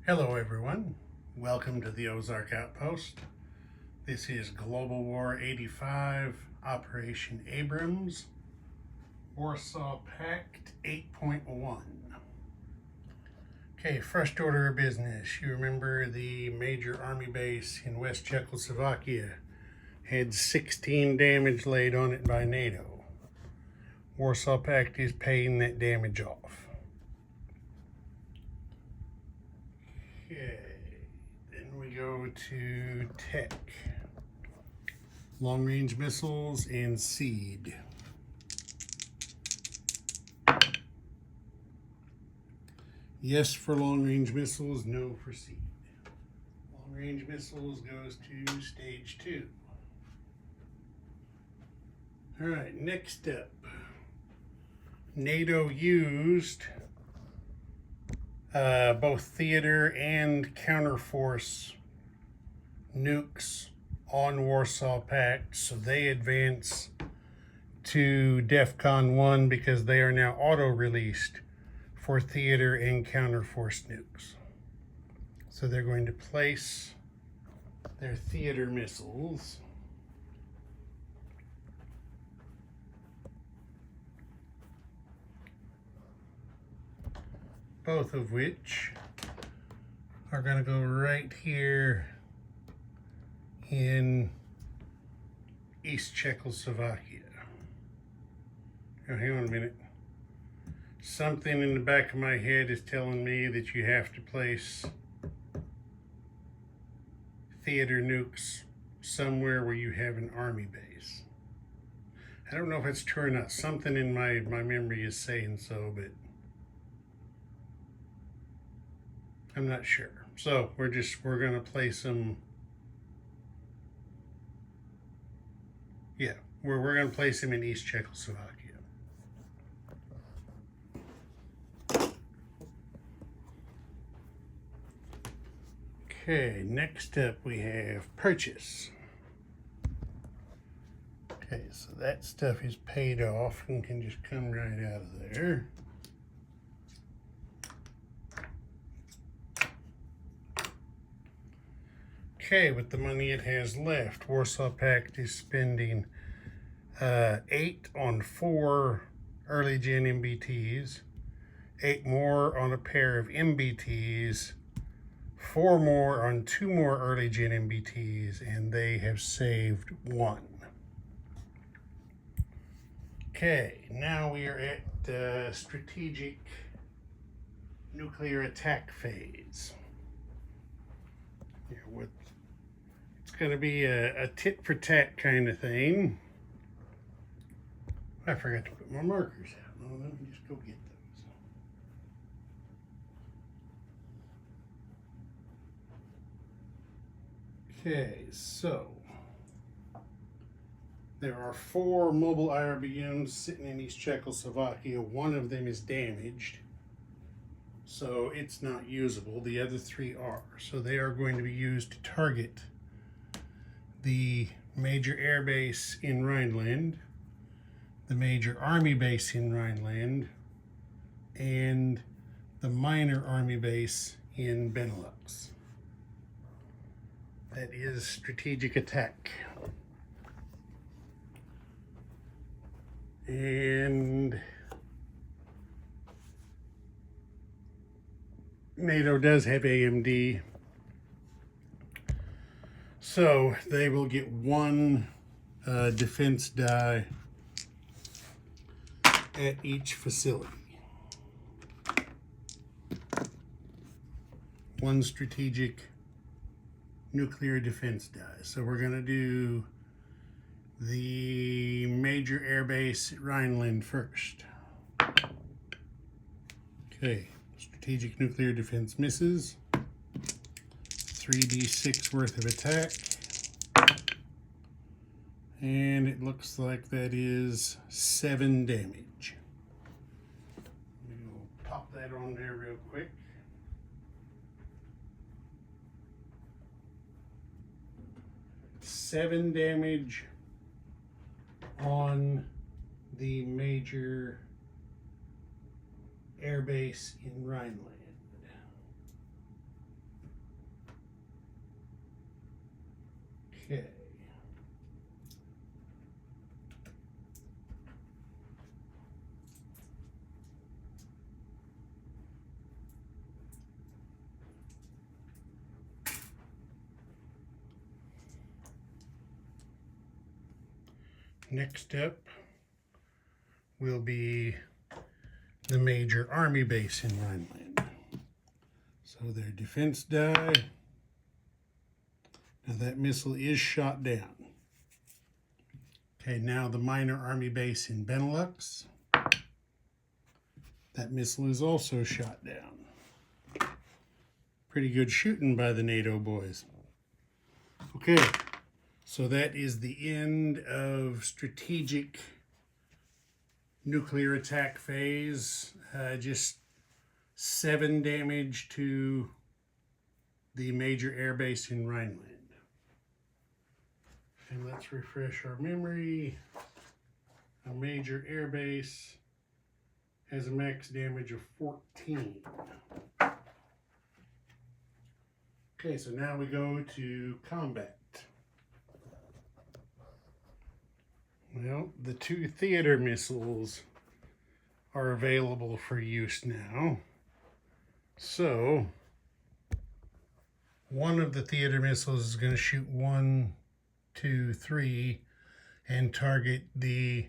Hello everyone, welcome to the Ozark Outpost. This is Global War 85, Operation Abrams, Warsaw Pact 8.1. Okay, first order of business. You remember the major army base in West Czechoslovakia had 16 damage laid on it by NATO. Warsaw Pact is paying that damage off. Okay, then we go to tech, long-range missiles and seed. Yes for long-range missiles, no for seed. Long-range missiles goes to stage 2. All right, next up, NATO used both theater and counterforce nukes on Warsaw Pact, so they advance to DEFCON 1 because they are now auto-released for theater and counterforce nukes. So they're going to place their theater missiles both of which are going to go right here in East Czechoslovakia. Now, hang on a minute. Something in the back of my head is telling me that you have to place theater nukes somewhere where you have an army base. I don't know if it's true or not. Something in my memory is saying so, but I'm not sure. So we're going to place them. Yeah, we're going to place them in East Czechoslovakia. Okay, next up we have purchase. Okay, so that stuff is paid off and can just come right out of there. Okay, with the money it has left, Warsaw Pact is spending 8 on 4 early gen MBTs, 8 more on a pair of MBTs, 4 more on 2 more early gen MBTs, and they have saved 1. Okay, now we are at strategic nuclear attack phase. Here, it's going to be a tit for tat kind of thing. I forgot to put my markers out. Well, let me just go get those. Okay, so there are 4 mobile IRBMs sitting in East Czechoslovakia. One of them is damaged, so it's not usable. The other 3 are. So they are going to be used to target the major air base in Rhineland, the major army base in Rhineland, and the minor army base in Benelux. That is strategic attack. And NATO does have AMD, so they will get 1 defense die at each facility. 1 strategic nuclear defense die. So we're going to do the major air base at Rhineland first. Okay, strategic nuclear defense misses. 3d6 worth of attack. And it looks like that is 7 damage. We'll pop that on there real quick. Seven damage on the major air base in Rhineland. Okay. Next up will be the major army base in Rhineland. So their defense die. Now that missile is shot down. Okay, now the minor army base in Benelux. That missile is also shot down. Pretty good shooting by the NATO boys. Okay, so that is the end of strategic nuclear attack phase. Just 7 damage to the major air base in Rhineland. And let's refresh our memory. A major air base has a max damage of 14. Okay, so now we go to combat. Well, the 2 theater missiles are available for use now. So, one of the theater missiles is going to shoot 1, 2, 3 and target the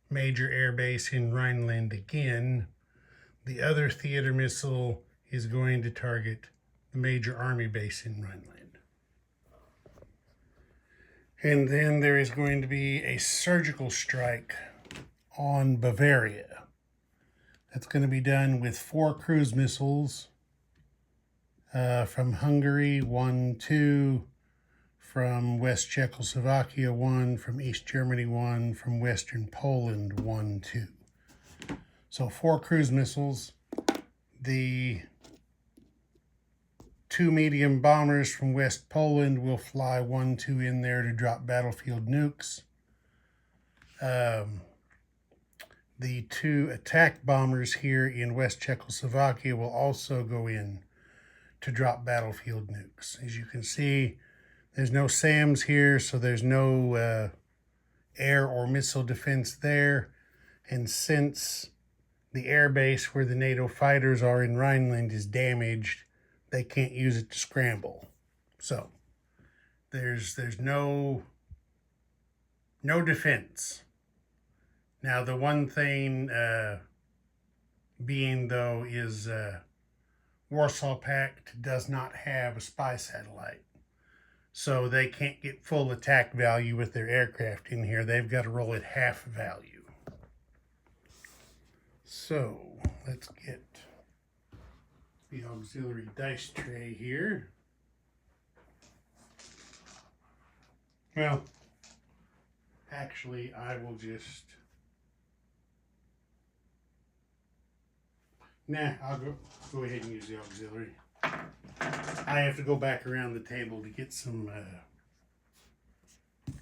major air base in Rhineland again. The other theater missile is going to target the major army base in Rhineland. And then there is going to be a surgical strike on Bavaria. That's going to be done with 4 cruise missiles from Hungary, 1, 2, from West Czechoslovakia, 1, from East Germany, 1, from Western Poland, 1, 2. So 4 cruise missiles. The 2 medium bombers from West Poland will fly 1, 2 in there to drop battlefield nukes. The 2 attack bombers here in West Czechoslovakia will also go in to drop battlefield nukes. As you can see, there's no SAMs here, so there's no air or missile defense there. And since the air base where the NATO fighters are in Rhineland is damaged, they can't use it to scramble. So there's no defense. Now the one thing being though is Warsaw Pact does not have a spy satellite. So they can't get full attack value with their aircraft in here. They've got to roll at half value. So let's get the auxiliary dice tray here. Well, actually, I will just... I'll go ahead and use the auxiliary. I have to go back around the table to get some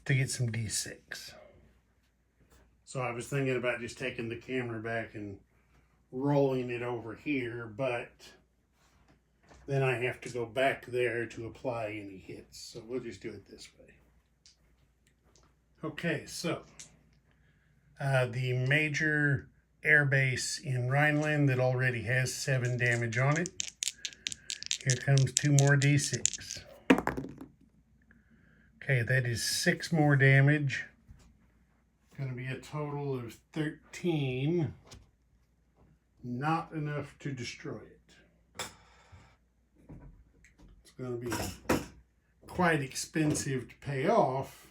D6. So I was thinking about just taking the camera back and rolling it over here, but then I have to go back there to apply any hits. So we'll just do it this way. Okay, so the major air base in Rhineland that already has 7 damage on it. Here comes 2 more D6. Okay, that is 6 more damage. Going to be a total of 13. Not enough to destroy it. It's going to be quite expensive to pay off,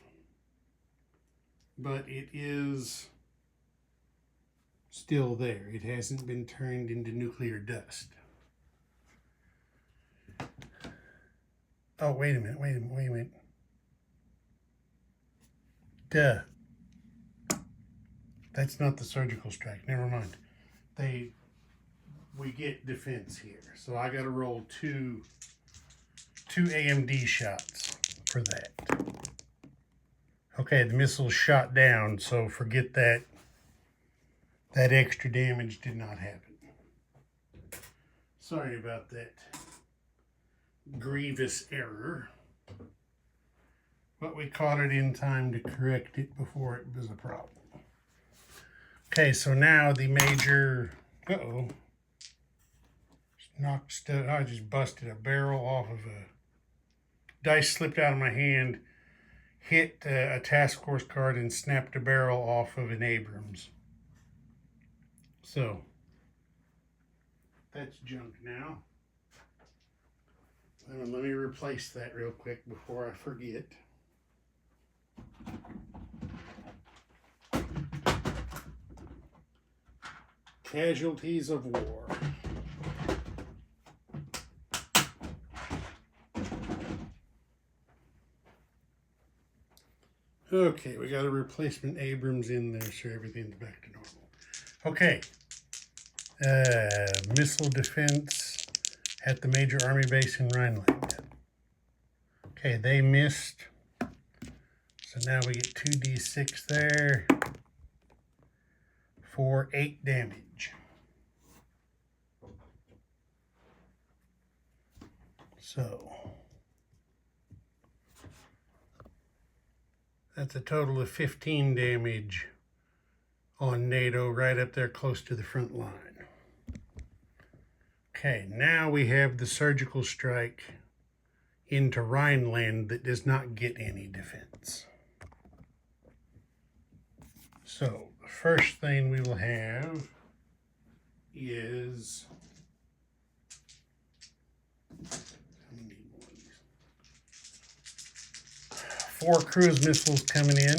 but it is still there. It hasn't been turned into nuclear dust. Oh, wait a minute. Duh. That's not the surgical strike. Never mind. We get defense here. So I got to roll two AMD shots for that. Okay, the missile's shot down, so forget that. That extra damage did not happen. Sorry about that grievous error. but we caught it in time to correct it before it was a problem. Okay, so now the major, I just busted a barrel off of a, dice slipped out of my hand, hit a task force card and snapped a barrel off of an Abrams. So, that's junk now. Let me replace that real quick before I forget. Casualties of war. Okay, we got a replacement Abrams in there, so everything's back to normal. Okay, missile defense at the major army base in Rhineland. Okay, they missed. So now we get 2d6 there for 8 damage. So that's a total of 15 damage on NATO, right up there close to the front line. Okay, now we have the surgical strike into Rhineland that does not get any defense. So the first thing we will have is 4 cruise missiles coming in,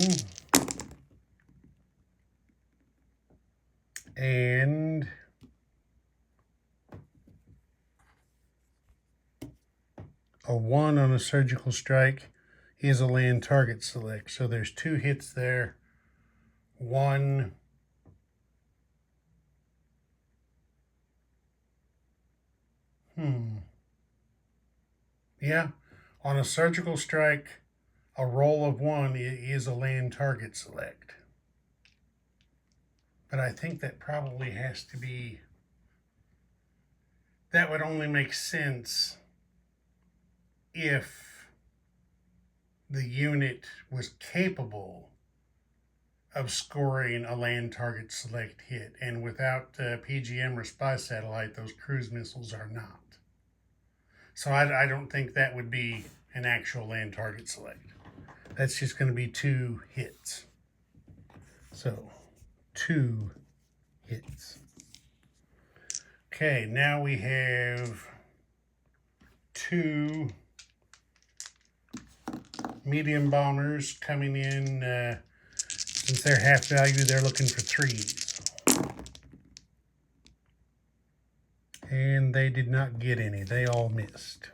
and a 1 on a surgical strike is a land target select. So there's 2 hits there. 1 yeah, on a surgical strike, a roll of 1 is a land target select. But I think that probably has to be, that would only make sense if the unit was capable of scoring a land target select hit. And without PGM or spy satellite, those cruise missiles are not. So I don't think that would be an actual land target select. That's just going to be 2 hits. So 2 hits. Okay, now we have 2 medium bombers coming in. Since they're half value, they're looking for 3s. And they did not get any. They all missed.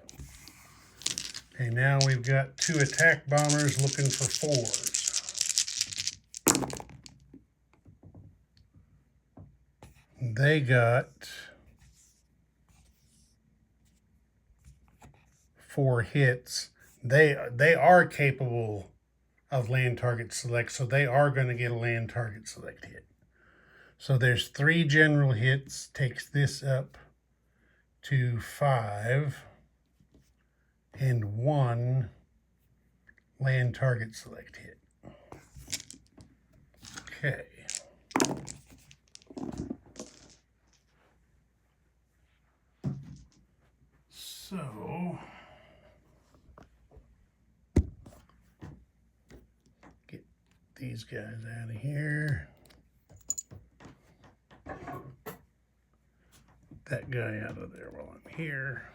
Okay, now we've got 2 attack bombers looking for 4s. They got 4 hits. They are capable of land target select, so they are going to get a land target select hit. So there's 3 general hits, takes this up to 5, and 1 land target select hit. Okay. So get these guys out of here. That guy out of there while I'm here.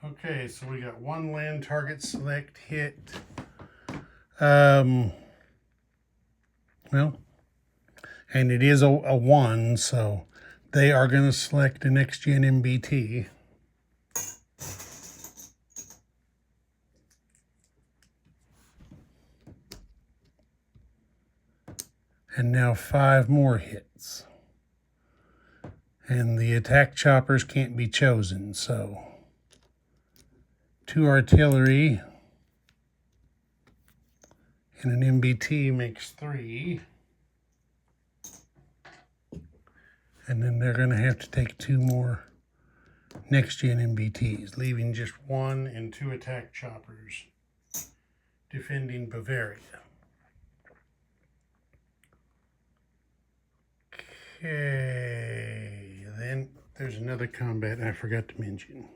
Okay, so we got 1 land target select hit. Well, and it is a 1, so they are going to select a next-gen MBT. And now 5 more hits. And the attack choppers can't be chosen, so 2 artillery and an MBT makes 3. And then they're going to have to take 2 more next-gen MBTs, leaving just 1 and 2 attack choppers defending Bavaria. Okay, then there's another combat I forgot to mention.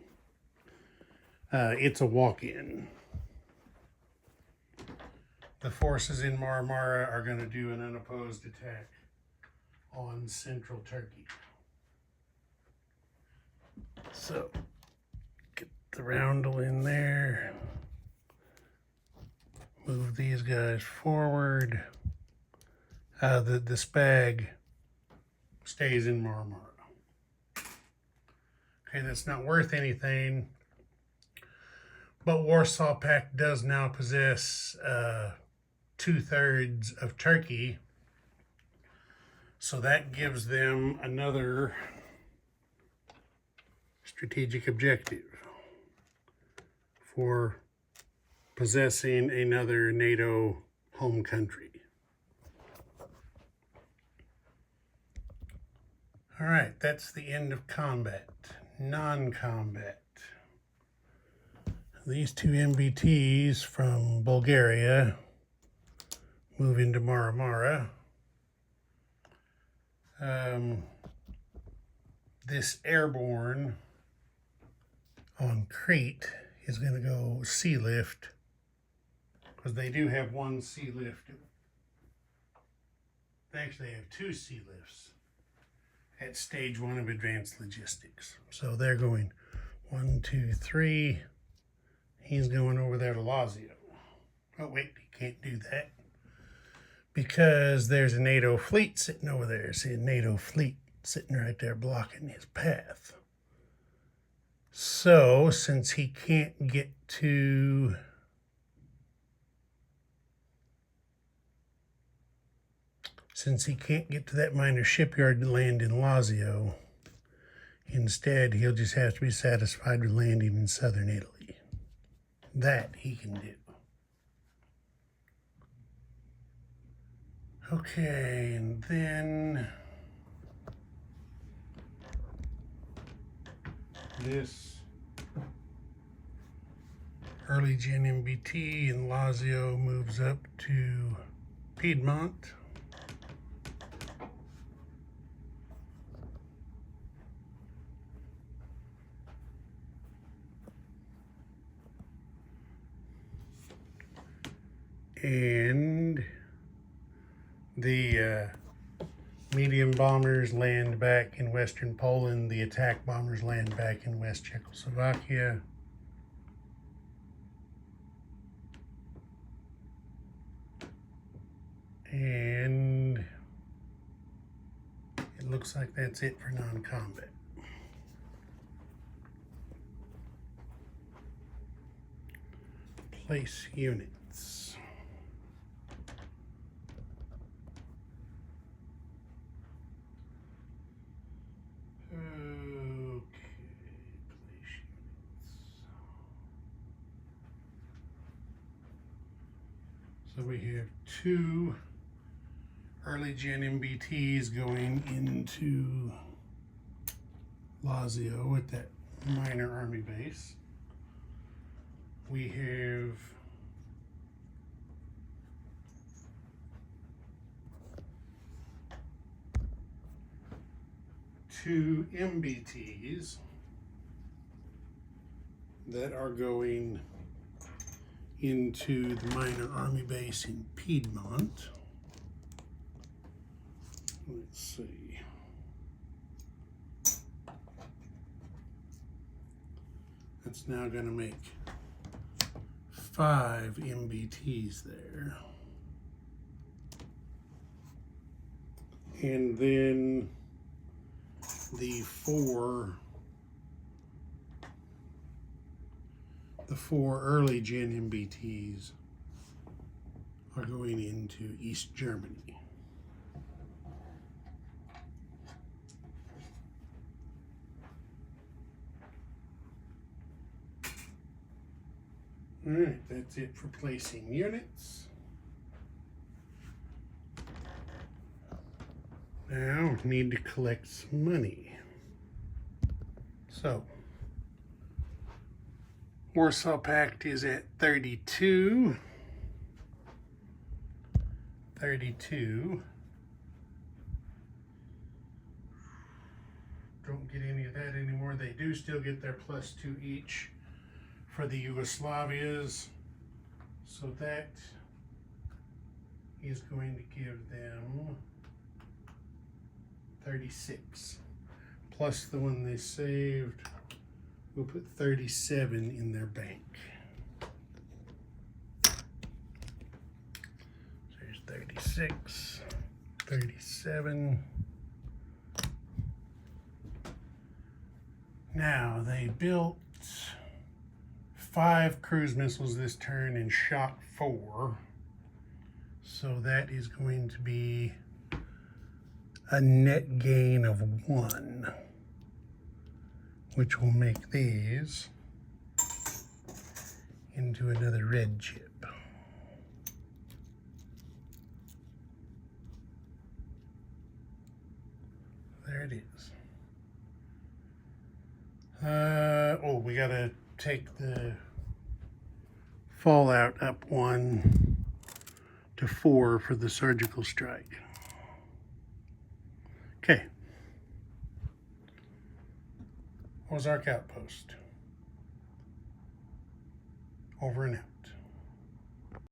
It's a walk-in. The forces in Marmara are going to do an unopposed attack on central Turkey. So, get the roundel in there. Move these guys forward. The spag stays in Marmara. Okay, that's not worth anything. But Warsaw Pact does now possess 2/3 of Turkey. So that gives them another strategic objective for possessing another NATO home country. All right, that's the end of combat. Non-combat. These 2 MBTs from Bulgaria move into Marmara. This airborne on Crete is going to go sea lift, because they do have 1 sea lift. They actually have 2 sea lifts at stage 1 of advanced logistics. So they're going 1, 2, 3. He's going over there to Lazio. Oh wait, he can't do that because there's a NATO fleet sitting over there. See a NATO fleet sitting right there blocking his path. So since he can't get to that minor shipyard to land in Lazio, instead he'll just have to be satisfied with landing in southern Italy. That he can do. Okay, and then this early gen MBT in Lazio moves up to Piedmont. And the medium bombers land back in western Poland. The attack bombers land back in West Czechoslovakia. And it looks like that's it for non-combat. Place units. So we have 2 early gen MBTs going into Lazio at that minor army base. We have 2 MBTs that are going into the minor army base in Piedmont. Let's see. That's now going to make 5 MBTs there. And then the four early gen MBTs are going into East Germany. All right, that's it for placing units. Now, need to collect some money. So, Warsaw Pact is at 32. 32. Don't get any of that anymore. They do still get their +2 each for the Yugoslavias. So that is going to give them 36. Plus the one they saved, we'll put 37 in their bank. So here's 36, 37. Now they built 5 cruise missiles this turn and shot 4. So that is going to be a net gain of 1, which will make these into another red chip. There it is. Oh, we gotta take the fallout up 1 to 4 for the surgical strike. Okay. Ozark Outpost. Over and out.